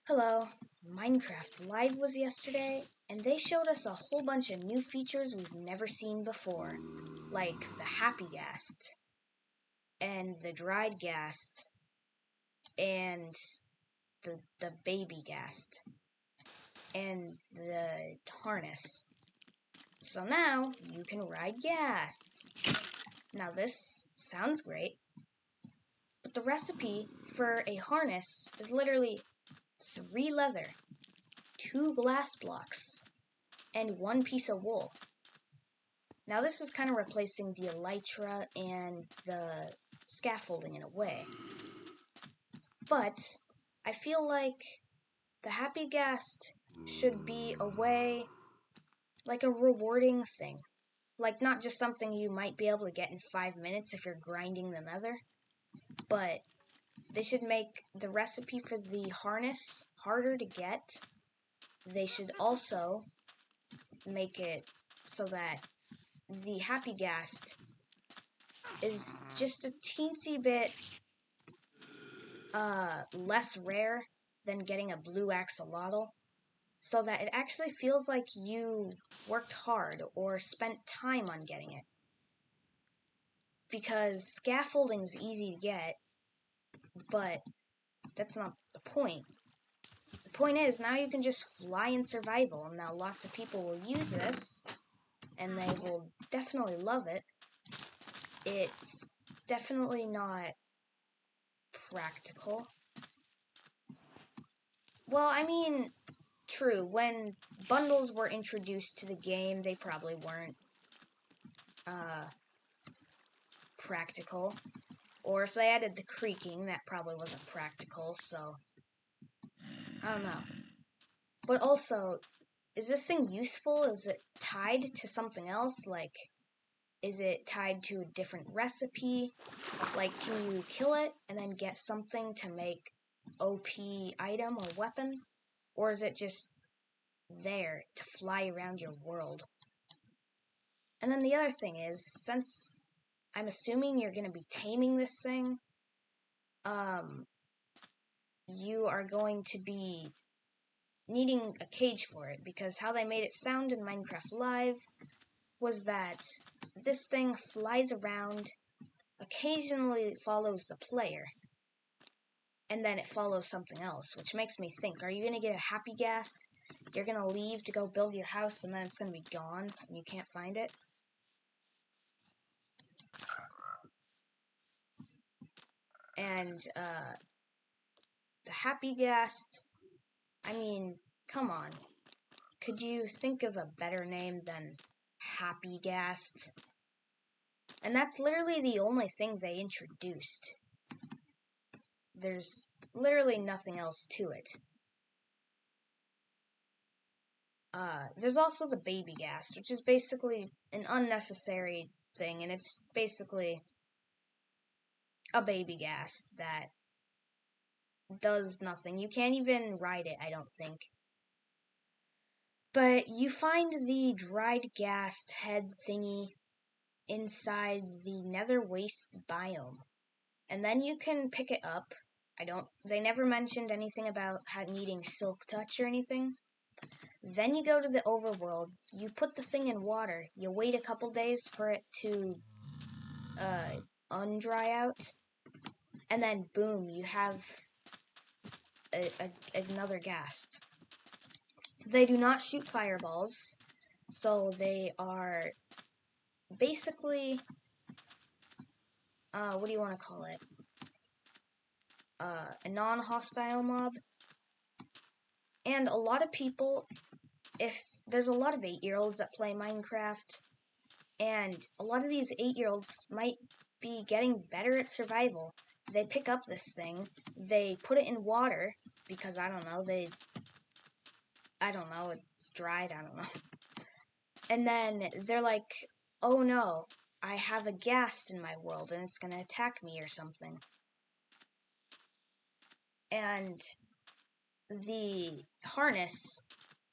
Hello, Minecraft Live was yesterday, and they showed us a whole bunch of new features we've never seen before, like the happy ghast, and the dried ghast, and the baby ghast, and the harness. So now you can ride ghasts. Now this sounds great, but the recipe for a harness is literally 3 leather, 2 glass blocks, and 1 piece of wool. Now this is kind of replacing the elytra and the scaffolding in a way. But I feel like the happy ghast should be a way, like a rewarding thing. Like not just something you might be able to get in 5 minutes if you're grinding the nether, but they should make the recipe for the harness harder to get. They should also make it so that the happy ghast is just a teensy bit less rare than getting a blue axolotl, so that it actually feels like you worked hard or spent time on getting it. Because scaffolding's easy to get, but that's not the point. The point is, now you can just fly in survival, and now lots of people will use this, and they will definitely love it. It's definitely not practical. Well, I mean, true, when bundles were introduced to the game, they probably weren't practical. Or if they added the creaking, that probably wasn't practical, so I don't know. But also, is this thing useful? Is it tied to something else? Like, is it tied to a different recipe? Like, can you kill it and then get something to make OP item or weapon? Or is it just there to fly around your world? And then the other thing is, since I'm assuming you're going to be taming this thing, you are going to be needing a cage for it, because how they made it sound in Minecraft Live was that this thing flies around, occasionally follows the player, and then it follows something else, which makes me think, are you going to get a happy ghast? You're going to leave to go build your house, and then it's going to be gone, and you can't find it? And, the happy ghast, I mean, come on. Could you think of a better name than happy ghast? And that's literally the only thing they introduced. There's literally nothing else to it. There's also the baby ghast, which is basically an unnecessary thing, and it's basically a baby ghast that does nothing. You can't even ride it, I don't think. But you find the dried ghast head thingy inside the Nether Wastes biome. And then you can pick it up. They never mentioned anything about needing silk touch or anything. Then you go to the overworld, you put the thing in water, you wait a couple days for it to undry out, and then boom, you have another ghast. They do not shoot fireballs, so they are basically, what do you want to call it? A non-hostile mob. And a lot of people, if there's a lot of 8-year-olds that play Minecraft, and a lot of these 8-year-olds might be getting better at survival. They pick up this thing, they put it in water, because I don't know, it's dried, I don't know. And then they're like, oh no, I have a ghast in my world and it's gonna attack me or something. And the harness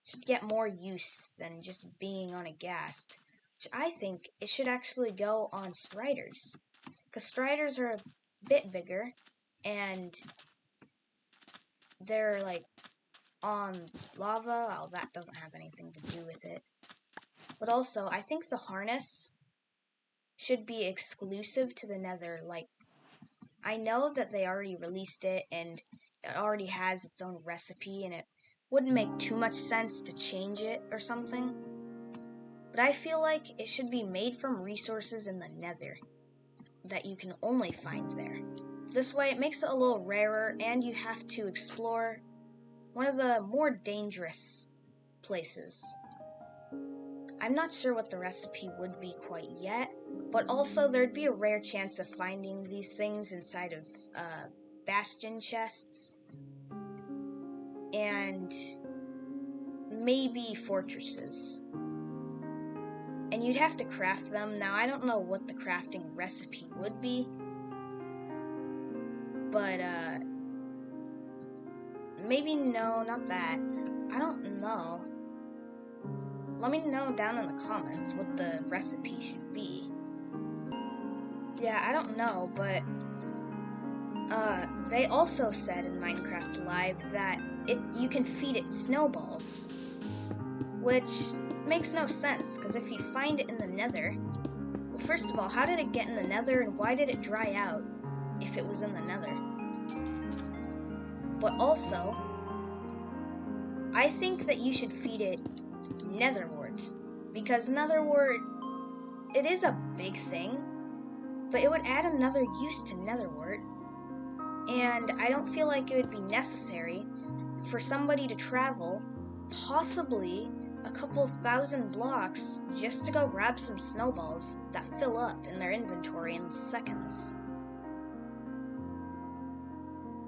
should get more use than just being on a ghast, which I think it should actually go on striders, because striders are a bit bigger and they're like on lava. Well, that doesn't have anything to do with it. But also, I think the harness should be exclusive to the Nether. Like, I know that they already released it and it already has its own recipe, and it wouldn't make too much sense to change it or something. But I feel like it should be made from resources in the Nether that you can only find there. This way, it makes it a little rarer, and you have to explore one of the more dangerous places. I'm not sure what the recipe would be quite yet, but also there'd be a rare chance of finding these things inside of bastion chests and maybe fortresses. And you'd have to craft them. Now, I don't know what the crafting recipe would be, but maybe no, not that. I don't know. Let me know down in the comments what the recipe should be. Yeah, I don't know, but they also said in Minecraft Live that you can feed it snowballs, which makes no sense, because if you find it in the Nether, well, first of all, how did it get in the Nether, and why did it dry out if it was in the Nether? But also, I think that you should feed it netherwort, because netherwort, it is a big thing, but it would add another use to netherwort, and I don't feel like it would be necessary for somebody to travel possibly a couple thousand blocks just to go grab some snowballs that fill up in their inventory in seconds.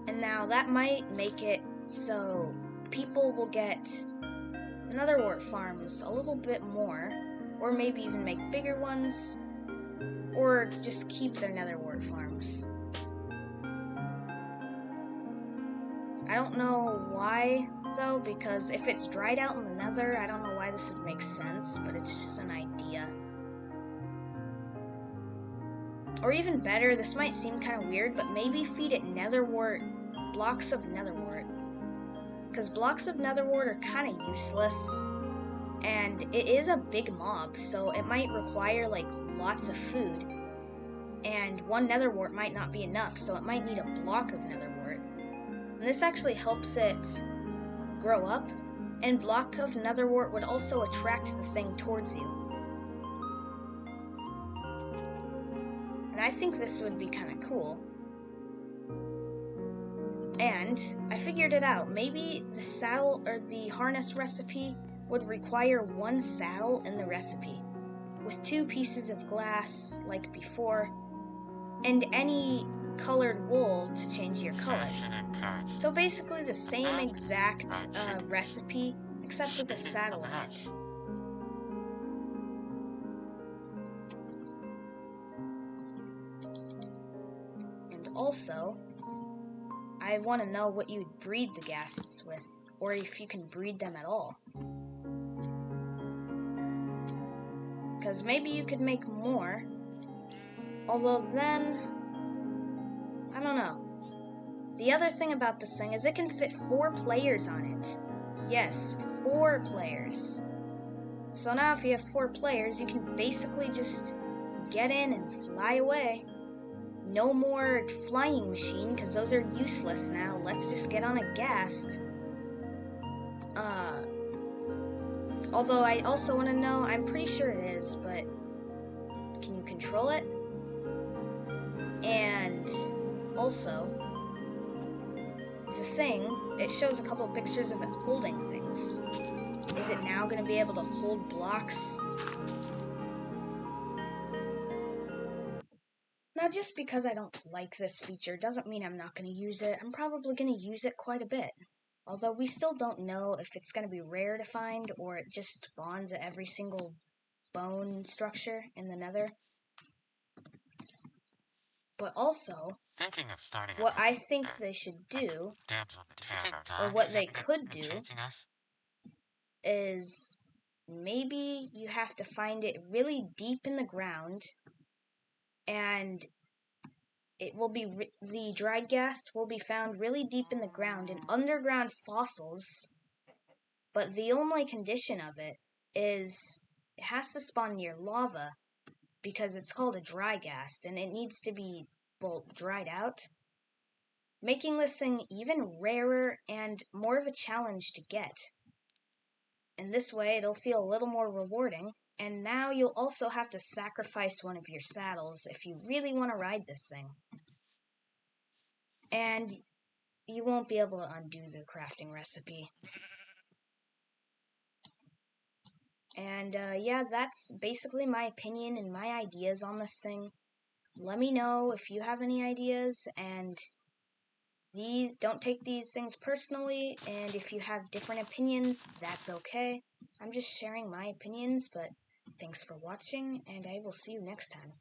And now that might make it so people will get netherwort farms a little bit more, or maybe even make bigger ones, or just keep their netherwort farms. I don't know why, though, because if it's dried out in the Nether, I don't know why this would make sense, but it's just an idea. Or even better, this might seem kind of weird, but maybe feed it netherwort, blocks of netherwort. Because blocks of netherwort are kind of useless, and it is a big mob, so it might require, like, lots of food. And one netherwort might not be enough, so it might need a block of netherwort. And this actually helps it grow up, and block of netherwort would also attract the thing towards you. And I think this would be kind of cool. And I figured it out. Maybe the saddle or the harness recipe would require one saddle in the recipe, with 2 pieces of glass like before, and any colored wool to change your color. So basically the same exact recipe, except with a saddle in it. And also, I want to know what you'd breed the ghasts with, or if you can breed them at all. Because maybe you could make more, although then, I don't know. The other thing about this thing is it can fit 4 players on it. Yes, 4 players. So now if you have 4 players, you can basically just get in and fly away. No more flying machine, because those are useless now. Let's just get on a ghast. Although I also want to know, I'm pretty sure it is, but can you control it? And also, the thing, it shows a couple pictures of it holding things. Is it now going to be able to hold blocks? Now, just because I don't like this feature doesn't mean I'm not going to use it. I'm probably going to use it quite a bit. Although we still don't know if it's going to be rare to find or it just spawns at every single bone structure in the Nether. But also, what I think they should do, or what they could do, is maybe you have to find it really deep in the ground, and it will be the dried ghast will be found really deep in the ground in underground fossils, But the only condition of it is it has to spawn near lava because it's called a dry ghast and it needs to be, well, dried out, making this thing even rarer and more of a challenge to get. And this way it'll feel a little more rewarding. And now you'll also have to sacrifice one of your saddles if you really want to ride this thing. And you won't be able to undo the crafting recipe. And yeah, that's basically my opinion and my ideas on this thing. Let me know if you have any ideas, and don't take these things personally, and if you have different opinions, that's okay. I'm just sharing my opinions, but thanks for watching, and I will see you next time.